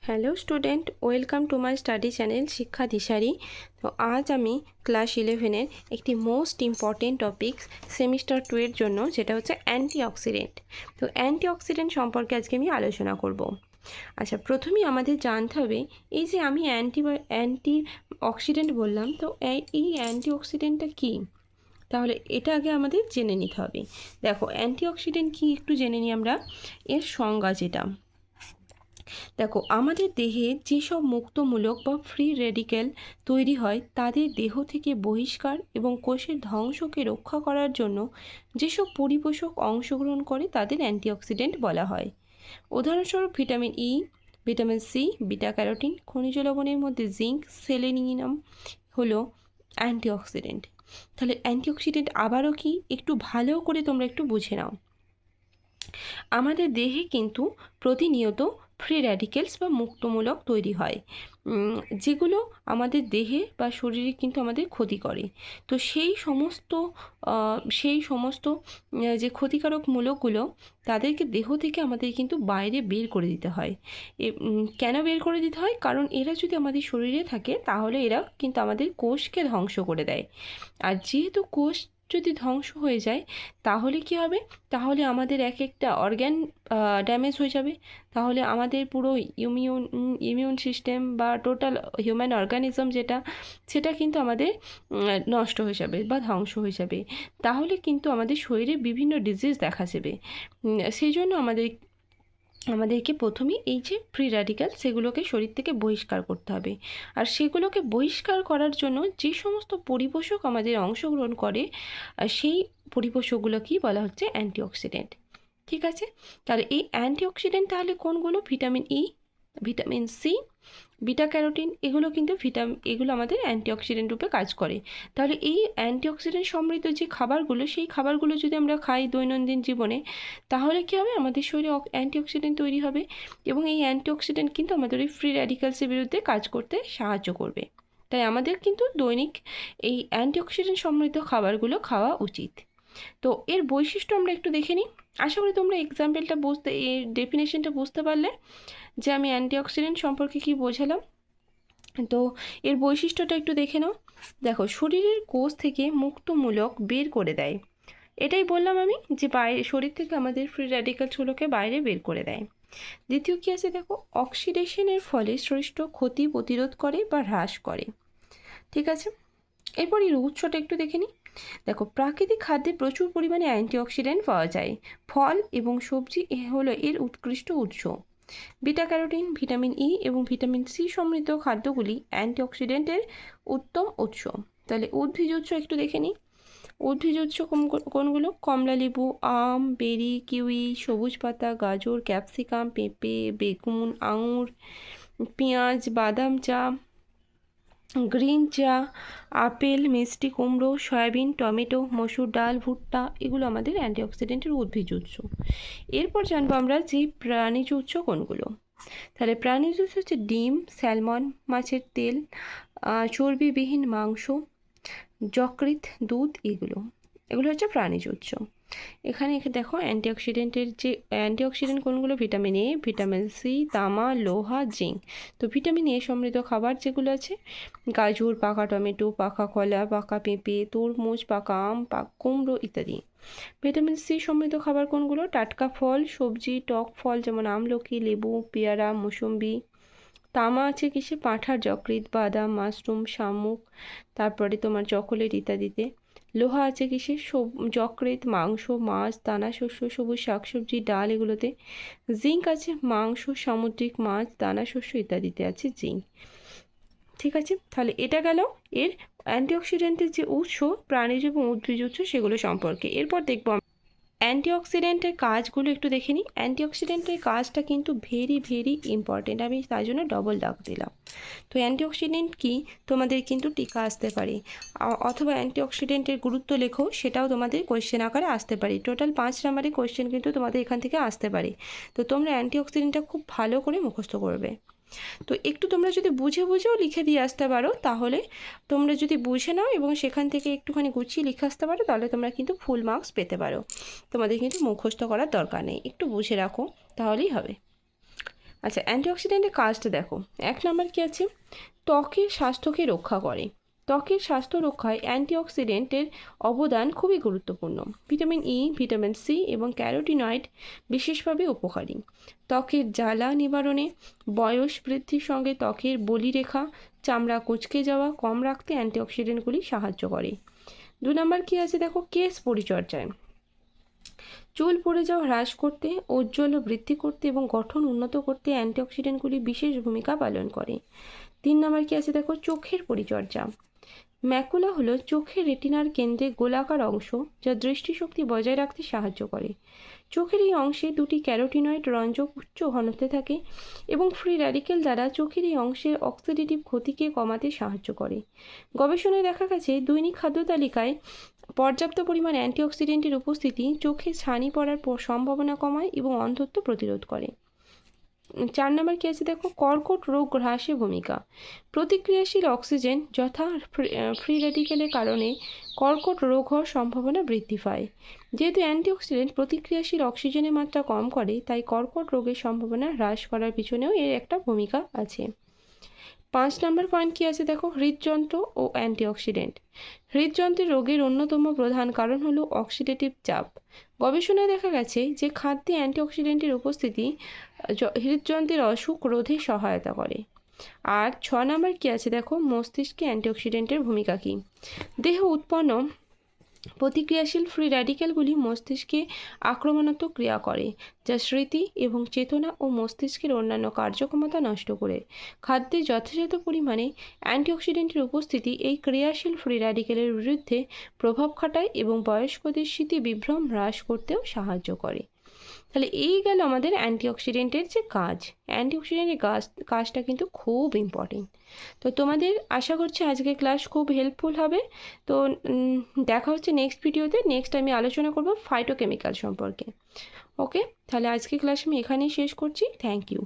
Hello student, welcome to my study channel শিক্ষা দিশারি। তো আজ আমি ক্লাস 11-এর একটি মোস্ট ইম্পর্টেন্ট টপিক সেমিস্টার 2 এর জন্য, যেটা হচ্ছে অ্যান্টিঅক্সিডেন্ট। তো অ্যান্টিঅক্সিডেন্ট সম্পর্কে আজকে আমি আলোচনা করব। আচ্ছা, প্রথমেই আমাদের জানতে হবে, এই যে আমি অ্যান্টি অক্সিডেন্ট বললাম, তো এই অ্যান্টিঅক্সিডেন্টটা কী? তাহলে এটা আগে আমাদের জেনে নিতে হবে। দেখো, অ্যান্টিঅক্সিডেন্ট কী একটু জেনে নিই আমরা। এর সংজ্ঞা যেটা, দেখো, আমাদের দেহে যেসব মুক্তমূলক বা ফ্রি রেডিক্যাল তৈরি হয়, তাদের দেহ থেকে বহিষ্কার এবং কোষের ধ্বংসকে রক্ষা করার জন্য যেসব পরিপোষক অংশগ্রহণ করে তাদের অ্যান্টিঅক্সিডেন্ট বলা হয়। উদাহরণস্বরূপ vitamin E, vitamin C, beta carotene, খনিজ লবণের মধ্যে জিঙ্ক, সেলেনিয়াম হলো অ্যান্টিঅক্সিডেন্ট। তাহলে অ্যান্টিঅক্সিডেন্ট আবারও কি, একটু ভালো করে তোমরা একটু বুঝে নাও। আমাদের দেহে কিন্তু প্রতিনিয়ত ফ্রি র্যাডিক্যালস বা মুক্তমূলক তৈরি হয়, যেগুলো আমাদের দেহে বা শরীরে কিন্তু আমাদের ক্ষতি করে। তো সেই সমস্ত যে ক্ষতিকারক মূলকগুলো, তাদেরকে দেহ থেকে আমাদের কিন্তু বাইরে বের করে দিতে হয়। কেন বের করে দিতে হয়? কারণ এরা যদি আমাদের শরীরে থাকে, তাহলে এরা কিন্তু আমাদের কোষকে ধ্বংস করে দেয়। আর যেহেতু কোষ যদি ধ্বংস হয়ে যায়, তাহলে কি হবে? তাহলে আমাদের এক একটা অর্গ্যান ড্যামেজ হয়ে যাবে। তাহলে আমাদের পুরো ইমিউন সিস্টেম বা টোটাল হিউম্যান অর্গানিজম সেটা কিন্তু আমাদের নষ্ট হয়ে যাবে বা ধ্বংস হয়ে যাবে। তাহলে কিন্তু আমাদের শরীরে বিভিন্ন ডিজিজ দেখা যাবে। সেই জন্য আমাদেরকে প্রথমেই এই যে ফ্রি র্যাডিক্যাল, সেগুলোকে শরীর থেকে বহিষ্কার করতে হবে। আর সেগুলোকে বহিষ্কার করার জন্য যে সমস্ত পরিপোষক আমাদের অংশগ্রহণ করে, সেই পরিপোষকগুলোকেই বলা হচ্ছে অ্যান্টিঅক্সিডেন্ট। ঠিক আছে? তাহলে এই অ্যান্টিঅক্সিডেন্ট তাহলে কোনগুলো? Vitamin E, vitamin C, beta carotene, এগুলো কিন্তু এগুলো আমাদের অ্যান্টিঅক্সিডেন্ট রূপে কাজ করে। তাহলে এই অ্যান্টিঅক্সিডেন্ট সমৃদ্ধ যে খাবারগুলো, সেই খাবারগুলো যদি আমরা খাই দৈনন্দিন জীবনে, তাহলে কী হবে? আমাদের শরীরে অ্যান্টিঅক্সিডেন্ট তৈরি হবে, এবং এই অ্যান্টিঅক্সিডেন্ট কিন্তু আমাদের ওই ফ্রি র্যাডিক্যালসের বিরুদ্ধে কাজ করতে সাহায্য করবে। তাই আমাদের কিন্তু দৈনিক এই অ্যান্টিঅক্সিডেন্ট সমৃদ্ধ খাবারগুলো খাওয়া উচিত। তো এর বৈশিষ্ট্য আমরা একটু দেখে নিই। আশা করি তোমরা এর ডেফিনেশনটা বুঝতে পারলে যে আমি অ্যান্টিঅক্সিডেন্ট সম্পর্কে কী বোঝালাম। তো এর বৈশিষ্ট্যটা একটু দেখে নাও। দেখো, শরীরের কোষ থেকে মুক্তমূলক বের করে দেয়। এটাই বললাম আমি, যে শরীর থেকে আমাদের ফ্রি র্যাডিক্যালসগুলোকে বাইরে বের করে দেয়। দ্বিতীয় কী আছে? দেখো, অক্সিডেশনের ফলে সৃষ্ট ক্ষতি প্রতিরোধ করে বা হ্রাস করে। ঠিক আছে? এরপর এর উৎসটা একটু দেখে নিই। দেখো, প্রাকৃতিক খাদ্যে প্রচুর পরিমাণে অ্যান্টিঅক্সিডেন্ট পাওয়া যায়। ফল এবং সবজি হলো এর উৎকৃষ্ট উৎস। বিটা ক্যারোটিন, ভিটামিন ই এবং ভিটামিন সি সমৃদ্ধ খাদ্যগুলি অ্যান্টিঅক্সিডেন্টের উত্তম উৎস। তাহলে উদ্ভিজ উৎস একটু দেখে নিই। উদ্ভিজ উৎস কোনগুলো? কমলা লেবু, আম, বেরি, কিউই, সবুজ পাতা, গাজর, ক্যাপসিকাম, পেঁপে, বেগুন, আঙুর, পেঁয়াজ, বাদাম, চা, গ্রিন চা, আপেল, মিষ্টি কুমড়ো, সয়াবিন, টমেটো, মসুর ডাল, ভুট্টা, এগুলো আমাদের অ্যান্টিঅক্সিডেন্টের উদ্ভিজ উৎস। এরপর জানবো আমরা যে প্রাণীজ উৎস কোনগুলো। তাহলে প্রাণীজ উৎস হচ্ছে ডিম, স্যালমন, মাছের তেল, চর্বিবিহীন মাংস, যকৃৎ, দুধ, এগুলো হচ্ছে প্রাণীজ উৎস। এখানে দেখো, অ্যান্টিঅক্সিডেন্ট কোনগুলো? ভিটামিন এ, ভিটামিন সি, তামা, লোহা, জিঙ্ক। তো ভিটামিন এ সমৃদ্ধ খাবার যেগুলো আছে, গাজর, পাকা টমেটো, পাকা কলা, পাকা পেঁপে, তরমুজ, পাকা আম, কুমড়ো ইত্যাদি। ভিটামিন সি সমৃদ্ধ খাবার কোনগুলো? টাটকা ফল, সবজি, টক ফল যেমন আমলকি, লেবু, পেয়ারা, মৌসুম্বি। তামা আছে কিসে? পাঁঠার, যকৃৎ, বাদাম, মাশরুম, শামুক, তারপরে তোমার চকোলেট ইত্যাদিতে। লোহা আছে কিসে? যকৃৎ, মাংস, মাছ, দানা শস্য, সবুজ শাকসবজি, ডাল, এগুলোতে। জিঙ্ক আছে মাংস, সামুদ্রিক মাছ, দানা শস্য ইত্যাদিতে আছে জিঙ্ক। ঠিক আছে? তাহলে এটা গেল এর অ্যান্টিঅক্সিডেন্টের যে উৎস, প্রাণীজ এবং উদ্ভিজ উৎস, সেগুলো সম্পর্কে। এরপর দেখব অ্যান্টিঅক্সিডেন্টের কাজগুলো একটু দেখে নিই। অ্যান্টিঅক্সিডেন্টের কাজটা কিন্তু ভেরি ভেরি ইম্পর্টেন্ট, আমি তাই জন্য ডবল দাগ দিলাম। তো অ্যান্টিঅক্সিডেন্ট কি, তোমাদের কিন্তু টিকা আসতে পারে, অথবা অ্যান্টিঅক্সিডেন্টের গুরুত্ব লেখো, সেটাও তোমাদের কোয়েশ্চেন আকারে আসতে পারে। টোটাল 5 নাম্বারের কোয়েশ্চেন কিন্তু তোমাদের এখান থেকে আসতে পারে। তো তোমরা অ্যান্টিঅক্সিডেন্টটা খুব ভালো করে মুখস্থ করবে। তো একটু তোমরা যদি বুঝেও লিখে দিয়ে আসতে পারো, তাহলে তোমরা যদি বুঝে নাও এবং সেখান থেকে একটুখানি গুছিয়ে লিখে আসতে পারো, তাহলে তোমরা কিন্তু ফুল মার্কস পেতে পারো। তোমাদের কিন্তু মুখস্থ করার দরকার নেই, একটু বুঝে রাখো, তাহলেই হবে। আচ্ছা, অ্যান্টিঅক্সিডেন্টের কাজটা দেখো। 1 নাম্বার কী আছে? ত্বকের স্বাস্থ্যকে রক্ষা করে। ত্বকের স্বাস্থ্য রক্ষায় অ্যান্টিঅক্সিডেন্টের অবদান খুবই গুরুত্বপূর্ণ। ভিটামিন ই, ভিটামিন সি এবং ক্যারোটিনয়েড বিশেষভাবে উপকারী। ত্বকের জ্বালা নিবারণে, বয়স বৃদ্ধির সঙ্গে ত্বকের বলিরেখা, চামড়া কুঁচকে যাওয়া কম রাখতে অ্যান্টিঅক্সিডেন্টগুলি সাহায্য করে। 2 নাম্বার কী আছে দেখো? কেশ পরিচর্যায় চুল পড়ে যাওয়া হ্রাস করতে, ঔজ্জ্বল্য বৃদ্ধি করতে এবং গঠন উন্নত করতে অ্যান্টিঅক্সিডেন্টগুলি বিশেষ ভূমিকা পালন করে। 3 নাম্বার কী আছে দেখো? চোখের পরিচর্যা। ম্যাকুলা হলো চোখের রেটিনার কেন্দ্রে গোলাকার অংশ, যা দৃষ্টিশক্তি বজায় রাখতে সাহায্য করে। চোখের এই অংশে 2টি ক্যারোটিনয়েড রঞ্জক উচ্চ ঘনত্বে থাকে এবং ফ্রি র্যাডিক্যাল দ্বারা চোখের এই অংশের অক্সিডেটিভ ক্ষতিকে কমাতে সাহায্য করে। গবেষণায় দেখা গেছে দৈনিক খাদ্য তালিকায় পর্যাপ্ত পরিমাণ অ্যান্টিঅক্সিডেন্টের উপস্থিতি চোখে ছানি পড়ার সম্ভাবনা কমায় এবং অন্ধত্ব প্রতিরোধ করে। 4 নাম্বার কী আছে দেখো? কর্কট রোগ হ্রাসে ভূমিকা। প্রতিক্রিয়াশীল অক্সিজেন যথা ফ্রি রেডিক্যালের কারণে কর্কট রোগ হওয়ার সম্ভাবনা বৃদ্ধি পায়। যেহেতু অ্যান্টিঅক্সিডেন্ট প্রতিক্রিয়াশীল অক্সিজেনের মাত্রা কম করে, তাই কর্কট রোগের সম্ভাবনা হ্রাস করার পিছনেও এর একটা ভূমিকা আছে। 5 নাম্বার পয়েন্ট কী আছে দেখো? হৃদযন্ত্র ও অ্যান্টিঅক্সিডেন্ট। হৃদযন্ত্রের রোগের অন্যতম প্রধান কারণ হলো অক্সিডেটিভ চাপ। গবেষণায় দেখা গেছে যে খাদ্যে অ্যান্টিঅক্সিডেন্টের উপস্থিতি হৃদযন্ত্রের অসুখ রোধে সহায়তা করে। আর 6 নাম্বার কী আছে দেখো? মস্তিষ্কে অ্যান্টিঅক্সিডেন্টের ভূমিকা কী? দেহ উৎপন্ন প্রতিক্রিয়াশীল ফ্রি র্যাডিক্যালগুলি মস্তিষ্কে আক্রমণাত্মক ক্রিয়া করে, যা স্মৃতি এবং চেতনা ও মস্তিষ্কের অন্যান্য কার্যক্ষমতা নষ্ট করে। খাদ্যে যথাযথ পরিমাণে অ্যান্টিঅক্সিডেন্টের উপস্থিতি এই ক্রিয়াশীল ফ্রি র্যাডিক্যালের বিরুদ্ধে প্রভাব খাটায় এবং বয়স্কদের স্মৃতি বিভ্রম হ্রাস করতেও সাহায্য করে। তাহলে এই গেল আমাদের অ্যান্টিঅক্সিডেন্টের যে কাজ। অ্যান্টিঅক্সিডেন্টের কাজটা কিন্তু খুব ইম্পর্টেন্ট। তো তোমাদের আশা করছি আজকের ক্লাস খুব হেল্পফুল হবে। তো দেখা হচ্ছে নেক্সট ভিডিওতে। নেক্সট আমি আলোচনা করব ফাইটোকেমিক্যাল সম্পর্কে। ওকে, তাহলে আজকের ক্লাস আমি এখানেই শেষ করছি। Thank you.